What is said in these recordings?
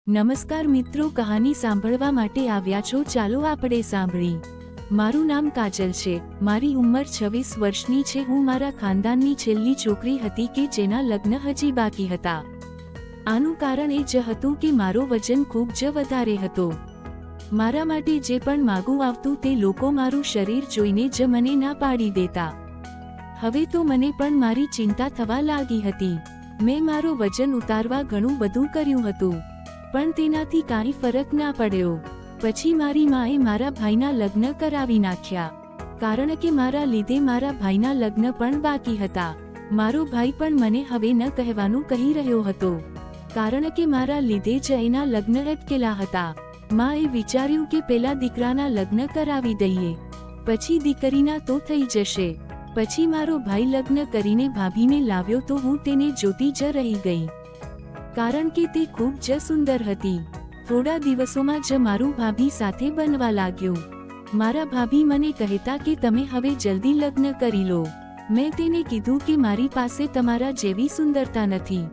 નમસ્કાર મિત્રો, કહાની સાંભળવા માટે આવ્યા છો? ચાલો આપણે સાંભળી. મારું નામ કાજલ છે. મારી ઉંમર 26 વર્ષની છે. હું મારા ખાનદાનની છેલ્લી છોકરી હતી કે જેના લગ્ન હજી બાકી હતા. આનું કારણ એ જ હતું કે મારો વજન ખૂબ જ વધારે હતો. મારા માટે જે પણ માગું આવતું તે લોકો મારું શરીર જોઈને જ મને ના પાડી દેતા. હવે તો મને પણ મારી ચિંતા થવા લાગી હતી. મેં મારો વજન ઉતારવા ઘણું બધું કર્યું હતું, પણ તેનાથી કાંઈ ફરક ના પડ્યો. પછી મારી માએ મારા ભાઈના લગ્ન કરાવી નાખ્યા, કારણ કે મારા લીધે મારા ભાઈના લગ્ન પણ બાકી હતા. મારો ભાઈ પણ મને હવે ન કહેવાનું કહી રહ્યો હતો, કારણ કે મારા લીધે જ એના લગ્ન અટકેલા હતા. માએ વિચાર્યું કે પેલા દીકરાના લગ્ન કરાવી દઈએ, પછી દીકરીના તો થઈ જશે. પછી મારો ભાઈ લગ્ન કરીને ભાભીને લાવ્યો તો હું તેને જોતી જ રહી ગઈ, કારણ કે તે ખૂબ જ સુંદર હતી. થોડા દિવસોમાં જ મારું ભાભી સાથે બનવા લાગ્યું. મારા ભાભી મને કહેતા કે તમે હવે જલ્દી લગ્ન કરી લો. મેં તેને કીધું કે મારી પાસે તમારા જેવી સુંદરતા નથી,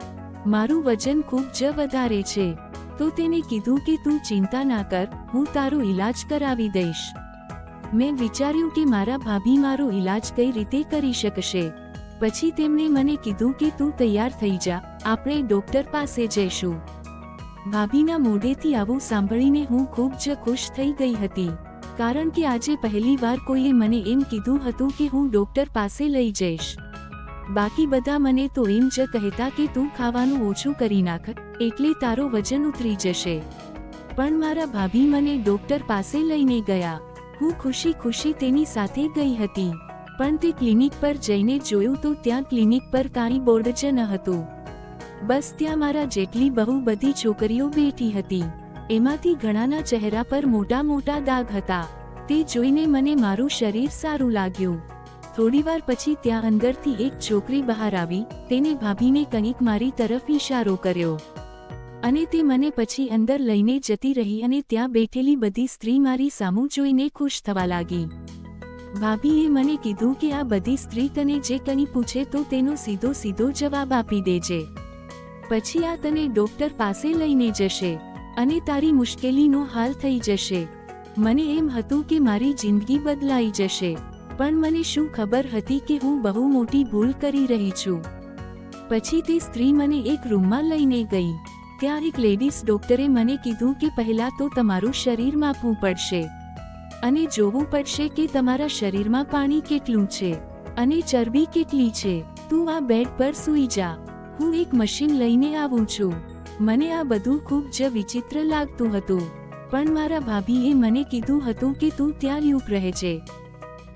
મારું વજન ખૂબ જ વધારે છે. તો તેને કીધું કે તું ચિંતા ના કર, હું તારો ઈલાજ કરાવી દઈશ. મેં વિચાર્યું કે મારા ભાભી મારો ઈલાજ કઈ રીતે કરી શકશે. પછી તેમણે મને કીધું કે તું તૈયાર થઈ જા, આપણે ડોક્ટર પાસે જઈશું. ભાભીના મોઢેથી આવું સાંભળીને હું ખૂબ જ ખુશ થઈ ગઈ હતી, કારણ કે આજે પહેલી વાર કોઈએ મને એમ કીધું હતું કે હું ડોક્ટર પાસે લઈ જઈશ. બાકી બધા મને તો એમ જ કહેતા કે તું ખાવાનું ઓછું કરી નાખ, એટલે તારો વજન ઉતરી જશે. પણ મારા ભાભી મને ડોક્ટર પાસે લઈને ગયા. હું ખુશી ખુશી તેની સાથે ગઈ હતી, પણ તે ક્લિનિક પર જઈને જોયું તો ત્યાં ક્લિનિક પર કાંઈ બોર્ડ જ ન હતું. બસ ત્યાં મારા જેટલી બહુ બધી છોકરીઓ બેઠી હતી. એમાંથી ઘણાના ચહેરા પર મોટા મોટા દાગ હતા. તે જોઈને મને મારું શરીર સારું લાગ્યું. થોડીવાર પછી ત્યાં અંદરથી એક છોકરી બહાર આવી. તેને ભાભીને કંઈક મારી તરફ ઈશારો કર્યો, અને તે મને પછી અંદર લઈને જતી રહી. અને ત્યાં બેઠેલી બધી સ્ત્રી મારી સામું જોઈને ખુશ થવા લાગી. ભાભીએ મને કીધું કે આ બધી સ્ત્રી તને જે કંઈ પૂછે તો તેનો સીધો સીધો જવાબ આપી દેજે. પછી આ તને ડોક્ટર પાસે લઈને જશે અને તારી મુશ્કેલીનો હાલ થઈ જશે. મને એમ હતું કે મારી જિંદગી બદલાઈ જશે, પણ મને શું ખબર હતી કે હું બહુ મોટી ભૂલ કરી રહી છું. પછી તે સ્ત્રી મને એક રૂમમાં લઈને ગઈ. ત્યાં એક લેડીઝ ડોક્ટરે મને કીધું કે પહેલા તો તમારું શરીર માપવું પડશે અને જોવું પડશે કે તમારા શરીરમાં પાણી કેટલું છે અને ચરબી કેટલી છે. તું આ બેડ પર સૂઈ જા, હું એક મશીન લઈને આવું છું. મને આ બધું ખૂબ જ વિચિત્ર લાગતું હતું, પણ મારા ભાભીએ મને કીધું હતું કે તું ત્યાં ચૂપ રહેજે,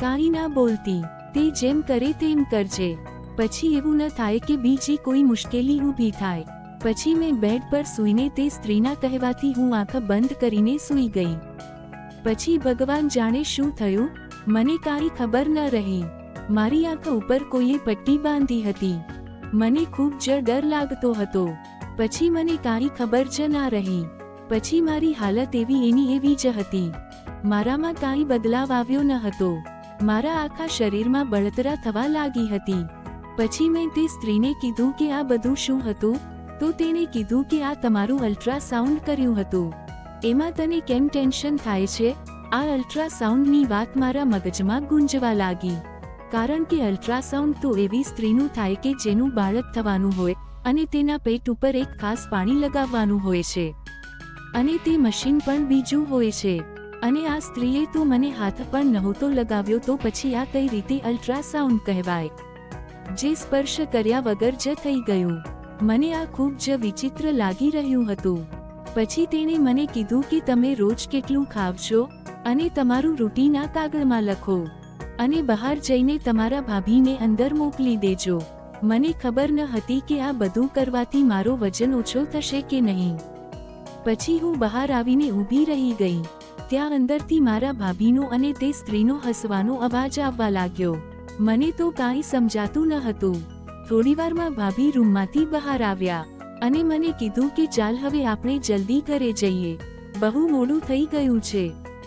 કાંઈ ના બોલતી, તે જેમ કરે તેમ કરજે. પછી એવું ન થાય કે બીજી કોઈ મુશ્કેલી ઊભી થાય. પછી મેં બેડ પર સૂઈને તે સ્ત્રીના કહેવાથી હું આંખ બંધ કરીને સૂઈ ગઈ. પછી ભગવાન જાણે શું થયું, મને કાંઈ ખબર ન રહી. મારી આંખ ઉપર કોઈએ પટ્ટી બાંધી હતી. મને ખૂબ જ ડર લાગતો હતો. પછી મને કાંઈ ખબર જ ના રહી. પછી મારી હાલત એવી એની એવી જ હતી. મારામાં કાંઈ બદલાવ આવ્યો ન હતો. મારા આખા શરીરમાં બળતરા થવા લાગી હતી. પછી મેં તે સ્ત્રીને કીધું કે આ બધું શું હતું. તો તેણે કીધું કે આ તમારું અલ્ટ્રાસાઉન્ડ કર્યું હતું. એમાં તને કેમ ટેન્શન થાય છે? આ અલ્ટ્રાસાઉન્ડની વાત મારા મગજમાં ગુંજવા લાગી, કારણ કે અલ્ટ્રાસાઉન્ડ તો એવી સ્ત્રીનું થાય કે જેનું બાળક થવાનું હોય અને તેના પેટ ઉપર એક ખાસ પાણી લગાવવાનું હોય છે, અને તે મશીન પણ બીજું હોય છે. અને આ સ્ત્રીએ તો મને હાથ પણ નહોતો લગાવ્યો, તો પછી આ કઈ રીતે અલ્ટ્રાસાઉન્ડ કહેવાય, જે સ્પર્શ કર્યા વગર જ થઈ ગયું. મને આ ખૂબ જ વિચિત્ર લાગી રહ્યું હતું. પછી તેણે મને કીધું કે તમે રોજ કેટલું ખાવ છો અને તમારું રૂટીન આ કાગળમાં લખો અને બહાર જઈને તમારા ભાભીને અંદર મોકલી દેજો. મને ખબર ન હતી કે આ બધું કરવાથી મારો વજન ઓછો થશે કે નહીં. પછી હું બહાર આવીને ઊભી રહી ગઈ. ત્યાં અંદરથી મારા ભાભીનો અને તે સ્ત્રીનો હસવાનો અવાજ આવવા લાગ્યો. મને તો કાંઈ સમજાતું ન હતું. થોડીવારમાં ભાભી રૂમમાંથી બહાર આવ્યા અને મને કીધું કે ચાલ હવે આપણે જલ્દી ઘરે જઈએ, બહુ મોડું થઈ ગયું છે,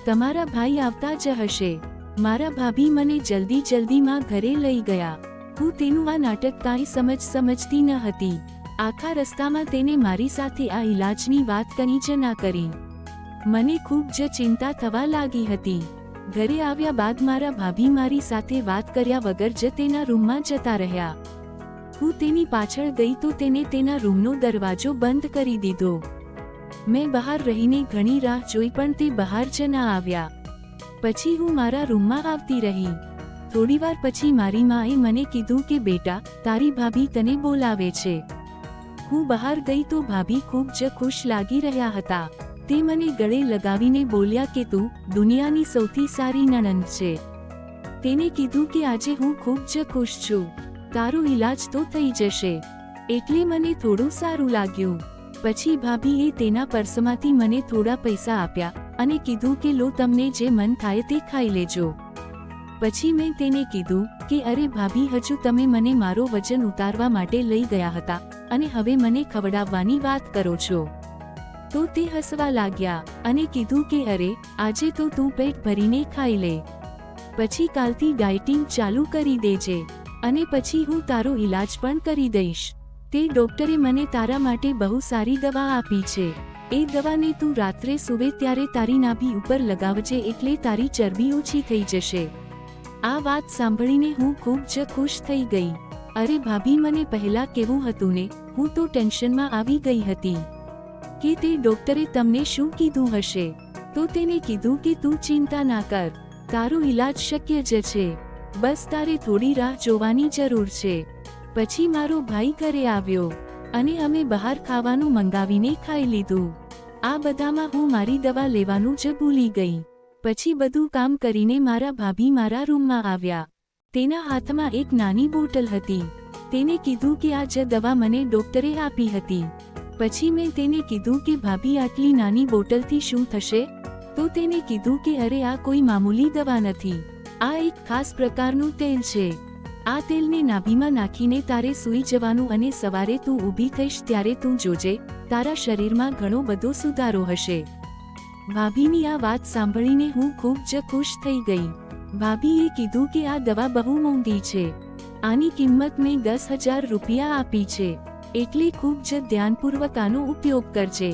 તમારા ભાઈ આવતા જ હશે. મારા ભાભી મને જલ્દીમાં ઘરે લઈ ગયા. હું તેનું આ નાટક કાંઈ સમજતી ન હતી. આખા રસ્તામાં તેને મારી સાથે આ ઈલાજની વાત કંઈ જ ના કરી. મને ખૂબ જ ચિંતા થવા લાગી હતી. ઘરે આવ્યા બાદ મારા ભાભી મારી સાથે વાત કર્યા વગર જ તેના રૂમમાં જતા રહ્યા. હું તેની પાછળ ગઈ તો તેને તેના રૂમનો દરવાજો બંધ કરી દીધો. મેં બહાર રહીને ઘણી રાહ જોઈ પણ તે બહાર જ ના આવ્યા. પછી હું મારા રૂમમાં આવતી રહી. થોડીવાર પછી મારી માએ મને કીધું કે બેટા, તારી ભાભી તને બોલાવે છે. હું બહાર ગઈ તો ભાભી ખૂબ જ ખુશ લાગી રહ્યા હતા. તે મને ગળે લગાવીને બોલ્યા કે તું દુનિયાની સૌથી સારી નણંદ છે. તેને કીધું કે આજે હું ખૂબ જ ખુશ છું. તારો ઈલાજ તો થઈ જશે. એટલે મને થોડું સારું લાગ્યું. પછી ભાભીએ તેના પર્સમાંથી મને થોડા પૈસા આપ્યા અને કીધું કે લો, તમને જે મન થાય તે ખાઈ લેજો. પછી મેં તેને કીધું કે અરે ભાભી, હજુ તમે મને મારો વજન ઉતારવા માટે લઈ ગયા હતા અને હવે મને ખવડાવવાની વાત કરો છો. તો તે હસવા લાગ્યા અને કીધું કે અરે, આજે તો તું પેટ ભરીને ખાઈ લે. પછી કાલથી ડાયટિંગ ચાલુ કરી દેજે અને પછી હું તારો ઈલાજ પણ કરી દઈશ. તે ડોક્ટરે મને તારા માટે બહુ સારી દવા આપી છે. એ દવાને તું રાત્રે સૂવે ત્યારે તારી નાભી ઉપર લગાવજે, એટલે તારી ચરબી ઓછી થઈ જશે. આ વાત સાંભળીને હું ખૂબ જ ખુશ થઈ ગઈ. અરે ભાભી, મને પહેલા કેવું હતું ને, હું તો ટેન્શનમાં આવી ગઈ હતી કે તે ડોક્ટરે તમને શું કીધું હશે. તો તેને કીધું કે તું ચિંતા ના કર, તારો ઈલાજ શક્ય જ છે. બસ તારે થોડી રાહ જોવાની જરૂર છે. પછી મારો ભાઈ ઘરે આવ્યો અને અમે બહાર ખાવાનું મંગાવીને ખાઈ લીધું. આ બધામાં હું મારી દવા લેવાનું જ ભૂલી ગઈ. પછી બધું કામ કરીને મારા ભાભી મારા રૂમમાં આવ્યા. તેના હાથમાં એક નાની બોટલ હતી. તેને કીધું કે આ જ દવા મને ડોક્ટરે આપી હતી. પછી મેં તેને કીધું કે ભાભી, આટલી નાની બોટલથી શું થશે? તો તેને કીધું કે અરે, આ કોઈ મામૂલી દવા નથી. આ એક ખાસ પ્રકારનું તેલ છે. આ તેલને નાભીમાં નાખીને તારે સૂઈ જવાનું અને સવારે તું ઊભી થઈશ ત્યારે તું જોજે, તારા શરીરમાં ઘણો બધો સુધારો હશે. ભાભીની આ વાત સાંભળીને હું ખૂબ જ ખુશ થઈ ગઈ. ભાભીએ કીધું કે આ દવા બહુ મોંઘી છે. આની કિંમત મેં 10,000 રૂપિયા આપી છે. એટલે ખૂબ જ ધ્યાનપૂર્વક આનો ઉપયોગ કરજે.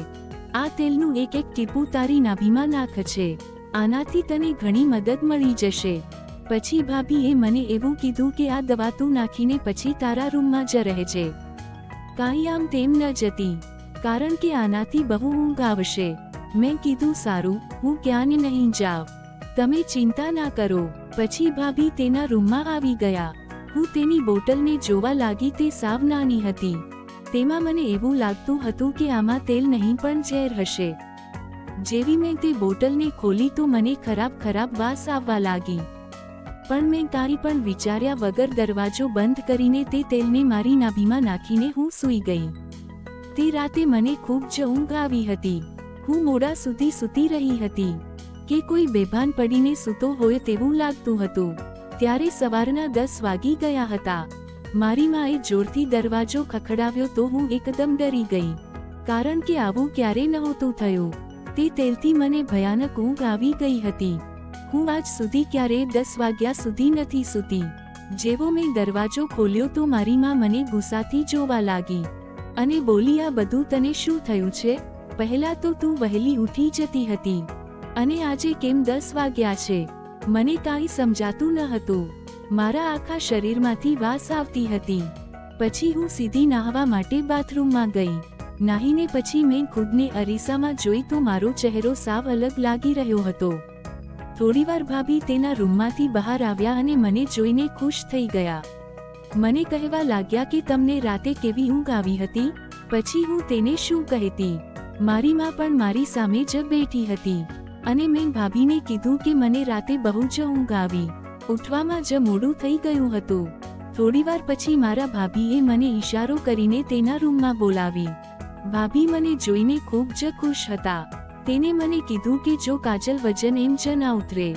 આ તેલનું એક એક ટીપું તારી નાભીમાં નાખજે. આનાથી તને ઘણી મદદ મળી જશે. પછી ભાભીએ મને એવું કીધું કે આ દવા તું નાખીને પછી તારા રૂમમાં જ રહેજે. કાંઈ આમ તેમ ન જતી, કારણ કે આનાથી બહુ ઊંઘ આવશે. મેં કીધું સારું, હું ક્યાં નહીં જાઉં, તમે ચિંતા ના કરો. પછી ભાભી તેના રૂમમાં આવી ગયા. હું તેની બોટલને જોવા લાગી. તે સાવ નાની હતી. તેમાં મને એવું લાગતું હતું કે આમાં તેલ નહીં પણ ઝેર હશે. જેવી મેં તે બોટલને ખોલી તો મને ખરાબ વાસ આવવા લાગી. પણ મેં કાંઈ પણ વિચાર્યા વગર દરવાજો બંધ કરીને તે તેલને મારી નાભીમાં નાખીને હું સૂઈ ગઈ. તે રાતે મને ખૂબ જ ઊંઘ આવી હતી. હું મોડા સુધી સૂતી રહી હતી કે કોઈ બેભાન પડીને સૂતો હોય તેવું લાગતું હતું. ત્યારે સવારના 10 વાગી ગયા હતા. મારી માએ જોરથી દરવાજો ખખડાવ્યો તો હું એકદમ ડરી ગઈ, કારણ કે આવું ક્યારે નહોતું થયું. તે તેલથી મને ભયાનક ઊંઘ આવી ગઈ હતી. હું આજ સુધી ક્યારેય 10 વાગ્યા સુધી નથી સૂતી. જેવો મેં દરવાજો ખોલ્યો તો મારી માં મને ગુસ્સાથી જોવા લાગી અને બોલી, આ બધું તને શું થયું છે? પહેલા તો તું વહેલી ઉઠી જતી હતી અને આજે કેમ 10 વાગ્યા છે? મને કાંઈ સમજાતું ન હતું. મારા આખા શરીરમાંથી વાસ આવતી હતી. પછી હું સીધી નાહવા માટે બાથરૂમમાં ગઈ. નાહીને પછી મેં ખુદને અરીસામાં જોઈ તો મારો ચહેરો સાવ અલગ લાગી રહ્યો હતો. થોડીવાર ભાભી તેના રૂમમાંથી બહાર આવ્યા અને મને જોઈને ખુશ થઈ ગયા. મને કહેવા લાગ્યા કે તમને રાતે કેવી ઊંઘ આવી હતી? પછી હું તેને શું કહેતી? મારી માં પણ મારી સામે જ બેઠી હતી અને મેં ભાભીને કીધું કે મને રાતે બહુ જ ઊંઘ આવી. ઉઠવામાં જ મોડું થઈ ગયું હતું. થોડીવાર પછી મારા ભાભીએ મને ઈશારો કરીને તેના રૂમમાં બોલાવી. ભાભી મને જોઈને ખૂબ જ ખુશ હતા. તેને મને કીધું કે જો કાજલ, વજન એમ જ ના ઉતરે,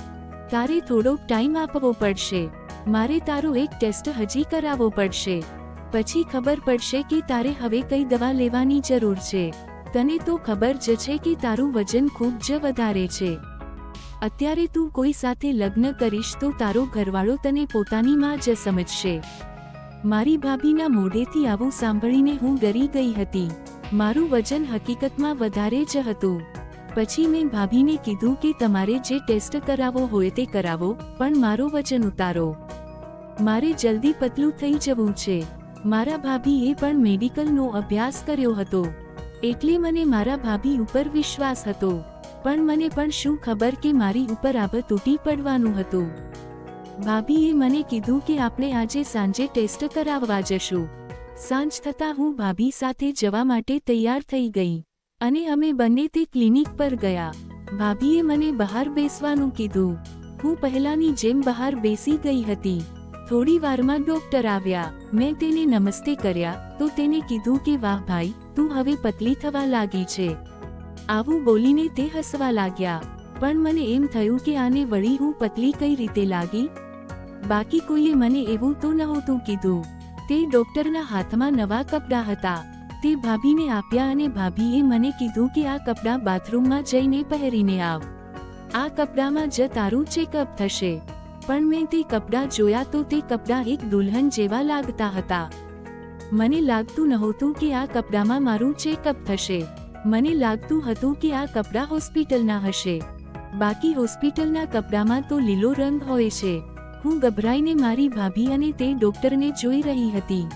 તારે થોડોક ટાઈમ આપવો પડશે. મારે તારો એક ટેસ્ટ હજી કરાવવો પડશે. પછી ખબર પડશે કે તારે હવે કઈ દવા લેવાની જરૂર છે. તને તો ખબર જ છે કે તારું વજન ખૂબ જ વધારે છે. અત્યારે તું કોઈ સાથે લગ્ન કરીશ તો તારો ઘરવાળો તને પોતાની માં જ સમજશે. મારી ભાભીના મોઢેથી આવું સાંભળીને હું ડરી ગઈ હતી. મારું વજન હકીકતમાં વધારે જ હતું. પછી મેં ભાભીને કીધું કે તમારે જે ટેસ્ટ કરાવવો હોય તે કરાવો, પણ મારો વજન ઉતારો. મારે જલ્દી પતલું થઈ જવું છે. મારા ભાભીએ પણ મેડિકલનો અભ્યાસ કર્યો હતો, એટલે મને મારા ભાભી ઉપર વિશ્વાસ હતો. પણ મને પણ શું ખબર કે મારી ઉપર આબ તૂટી પડવાનું હતું. ભાભીએ મને કીધું કે આપણે આજે સાંજે ટેસ્ટ કરાવવા જશું. સાંજ થતાં હું ભાભી સાથે જવા માટે તૈયાર થઈ ગઈ અને અમે બંને તે ક્લિનિક પર ગયા. ભાભીએ મને બહાર બેસવાનું કીધું. હું પહેલાની જેમ બહાર બેસી ગઈ હતી. થોડી વારમાં ડોક્ટર આવ્યા. મેં તેને નમસ્તે કર્યા તો તેને કીધું કે વાહ ભાઈ, તું હવે પતલી થવા લાગી છે. આવું બોલીને તે હસવા લાગ્યા. પણ મને એમ થયું કે આને વળી હું પતલી કઈ રીતે લાગી. બાકી કોઈએ મને એવું તો નહોતું કીધું. તે ડોક્ટરના હાથમાં નવા કપડાં હતા. તે ભાભીને આપ્યા અને ભાભીએ મને કીધું કે આ કપડાં બાથરૂમમાં જઈને પહેરીને આવ. આ કપડામાં જ તારું ચેકઅપ થશે. પણ મેં તે કપડાં જોયા તો તે કપડાં એક દુલ્હન જેવા લાગતા હતા. મને લાગતું નહોતું કે આ કપડામાં મારું ચેકઅપ થશે. મને લાગતું હતું કે આ કપડાં હોસ્પિટલના હશે. બાકી હોસ્પિટલના કપડામાં તો લીલો રંગ હોય છે. હું ગભરાઈને મારી ભાભી અને તે ડોક્ટરને જોઈ રહી હતી.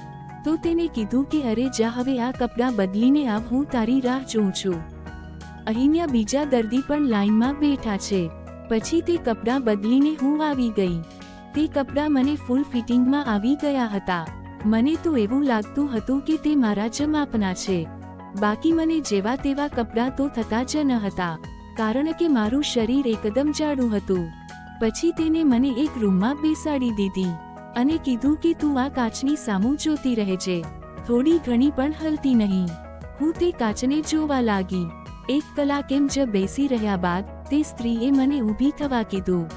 તો તેને કીધું કે અરે જા, હવે આ કપડાં બદલીને આવ, હું તારી રાહ જોઉં છું. અહીંયા બીજા દર્દી પણ લાઇનમાં બેઠા છે. પછી તે કપડાં બદલીને હું આવી ગઈ. તે કપડાં મને ફૂલ ફિટિંગમાં આવી ગયા હતા. મને તો એવું લાગતું હતું કે તે મારા જ માપના છે. બાકી મને જેવા તેવા કપડાં તો થતા જ ન હતા, કારણ કે મારું શરીર એકદમ જાડું હતું. પછી તેને મને એક રૂમમાં બેસાડી દીધી અને કીધું કે તું આ કાચની સામું જોતી રહેજે, થોડી ઘણી પણ હલતી નહીં. હું તે કાચને જોવા લાગી. 1 કલાક એમ જ બેસી રહ્યા બાદ તે સ્ત્રીએ મને ઊભી થવા કીધું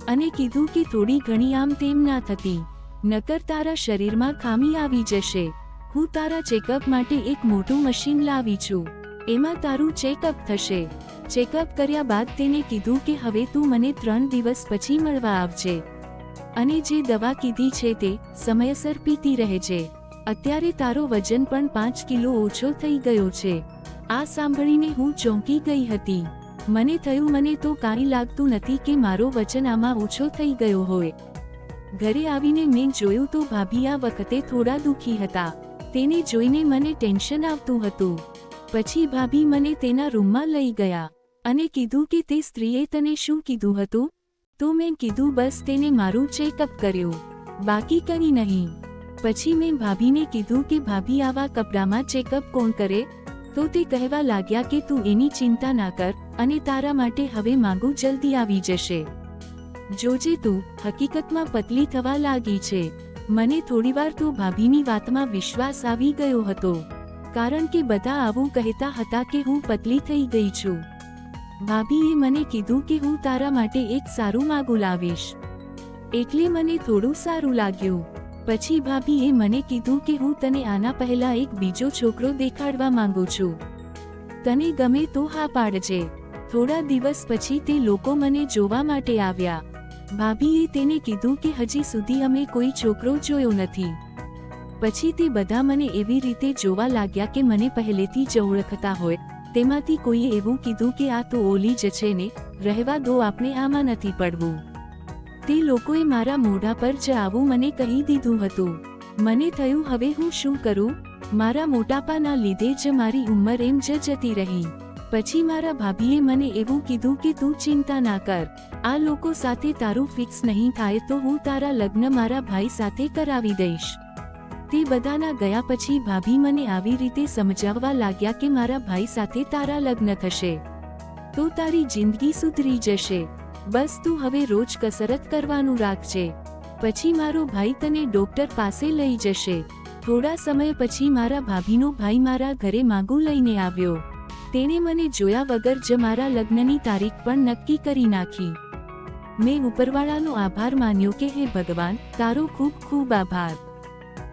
અને કીધું કે થોડી ઘણી આમ તેમ ના થતી, નકર તારા શરીરમાં ખામી આવી જશે. હું તારા ચેકઅપ માટે એક મોટું મશીન લાવી છું, એમાં તારું ચેકઅપ થશે. ચેકઅપ કર્યા બાદ તેને કીધું કે હવે તું મને 3 દિવસ પછી મળવા આવજે અને જે દવા કીધી છે તે સમયસર પીતી રહેજે. અત્યારે તારો વજન પણ 5 કિલો ઓછો થઈ ગયો છે. આ સાંભળીને હું ચોંકી ગઈ હતી. મને થયું મને તો કાંઈ લાગતું નથી કે મારો વજન આમાં ઓછો થઈ ગયો હોય. ઘરે આવીને મેં જોયું તો ભાભી આ વખતે થોડા દુઃખી હતા. તેને જોઈને મને ટેન્શન આવતું હતું. પછી ભાભી મને તેના રૂમમાં લઈ ગયા અને કીધું કે તે સ્ત્રીએ તને શું કીધું હતું? તો મેં કીધું બસ તેને મારું ચેકઅપ કર્યું, બાકી કંઈ નહીં. પછી મેં ભાભીને કીધું કે ભાભી આવા કપડામાં ચેકઅપ કોણ કરે? તો તે કહેવા લાગ્યા કે તું એની ચિંતા ના કર અને તારા માટે હવે માંગુ જલ્દી આવી જશે. જોજે તું હકીકતમાં પતલી થવા લાગી છે. મને થોડીવાર તો ભાભીની વાતમાં વિશ્વાસ આવી ગયો હતો, કારણ કે બધા આવું કહેતા હતા કે હું પતલી થઈ ગઈ છું. ભાભીએ મને કીધું કે હું તારા માટે એક સારું માગું લાવીશ, એટલે મને થોડું સારું લાગ્યું. પછી ભાભીએ મને કીધું કે હું તને આના પહેલા એક બીજો છોકરો દેખાડવા માંગુ છું, તને ગમે તો હા પાડજે. થોડા દિવસ પછી તે લોકો મને જોવા માટે આવ્યા. ભાભીએ તેને કીધું કે હજી સુધી અમે કોઈ છોકરો જોયો નથી. પછી તે બધા મને એવી રીતે જોવા લાગ્યા કે મને પહેલેથી જ ઓળખતા હોય. તેમાંથી કોઈએ એવું કીધું કે આ તો ઓલી જ છે ને, રહેવા દો, આપણે આમાં નથી પડવું. તે લોકોએ મારા મોઢા પર જ આવું મને કહી દીધું હતું. મને થયું હવે હું શું કરું? મારા મોટાપાના લીધે જ મારી ઉંમર એમ જ જતી રહી. પછી મારા ભાભીએ મને એવું કીધું કે તું ચિંતા ના કર, આ લોકો સાથે તારું ફિક્સ નહીં થાય તો હું તારા લગ્ન મારા ભાઈ સાથે કરાવી દઈશ. તે બધાના ગયા પછી ભાભી મને આવી રીતે સમજાવવા લાગ્યા કે મારા ભાઈ સાથે તારા લગ્ન થશે તો તારી જિંદગી સુધરી જશે. બસ તું હવે રોજ કસરત કરવાનું રાખજે. પછી મારો ભાઈ તને ડોક્ટર પાસે લઈ જશે. થોડા સમય પછી મારા ભાભીનો ભાઈ મારા ઘરે માંગુ લઈને આવ્યો. તેણે મને જોયા વગર જ મારા લગ્નની તારીખ પણ નક્કી કરી નાખી. મેં ઉપરવાળાનો આભાર માન્યો કે હે ભગવાન, તારો ખૂબ ખૂબ આભાર.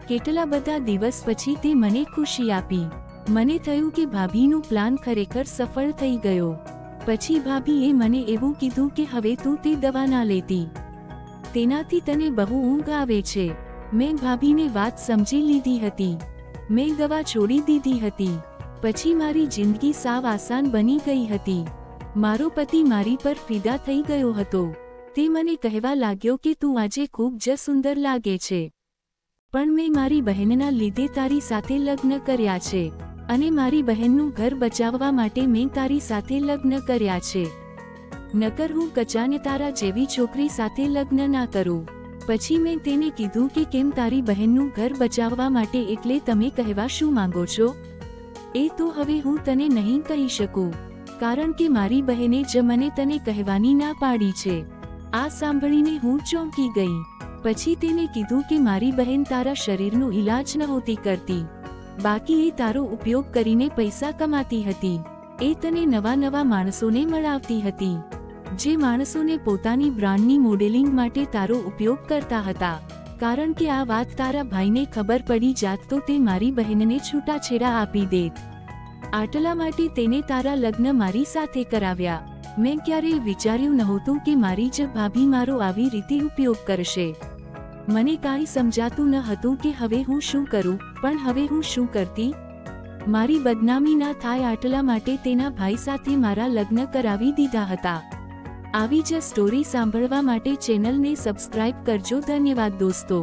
કેટલા બધા દિવસ પછી તે મને ખુશી આપી. મને થયું કે ભાભીનું પ્લાન ખરેખર સફળ થઈ ગયો. પછી ભાભીએ મને એવું કીધું કે હવે તું તે દવા ના લેતી, તેનાથી તને બહુ ઊંઘ આવે છે. મેં ભાભીને વાત સમજી લીધી હતી. મેં દવા છોડી દીધી હતી. પછી મારી જિંદગી સાવ આસાન બની ગઈ હતી. મારો પતિ મારી પર ફિદા થઈ ગયો હતો. તે મને કહેવા લાગ્યો કે તું આજે ખૂબ જ સુંદર લાગે છે. પણ મેં મારી બહેનના લીધે તારી સાથે લગ્ન કર્યા છે અને મારી બહેનનું ઘર બચાવવા માટે મેં તારી સાથે લગ્ન કર્યા છે. નકર હું કચાને તારા જેવી છોકરી સાથે લગ્ન ના કરું. પછી મેં તેને કીધું કે કેમ તારી બહેનનું ઘર બચાવવા માટે, એટલે તમે કહેવા શું માંગો છો? એ તો હવે હું તને નહીં કહી શકું, કારણ કે મારી બહેને જ મને તને કહેવાની ના પાડી છે. આ સાંભળીને હું ચોંકી ગઈ. પછી તેને કીધું કે મારી બહેન તારા શરીરનો ઈલાજ નહોતી કરતી, બાકી એ તારો ઉપયોગ કરીને પૈસા કમાતી હતી. એ તને નવા નવા માણસોને મળાવતી હતી, જે માણસોને પોતાની બ્રાન્ડની મોડેલિંગ માટે તારો ઉપયોગ કરતા હતા. કારણ કે આ વાત તારા ભાઈને ખબર પડી જાત તો તે મારી બહેનને છૂટાછેડા આપી દેત. આટલા માટે તેને તારા લગ્ન મારી સાથે કરાવ્યા. મેં ક્યારેય વિચાર્યું નહોતું કે મારી જ ભાભી મારો આવી રીતે ઉપયોગ કરશે. મને કાંઈ સમજાતું ન હતું કે હવે હું શું કરું, પણ હવે હું શું કરતી? મારી બદનામી ના થાય આટલા માટે તેના ભાઈ સાથે મારા લગ્ન કરાવી દીધા હતા. આવી જ સ્ટોરી સાંભળવા માટે ચેનલને સબસ્ક્રાઇબ કરજો. ધન્યવાદ દોસ્તો.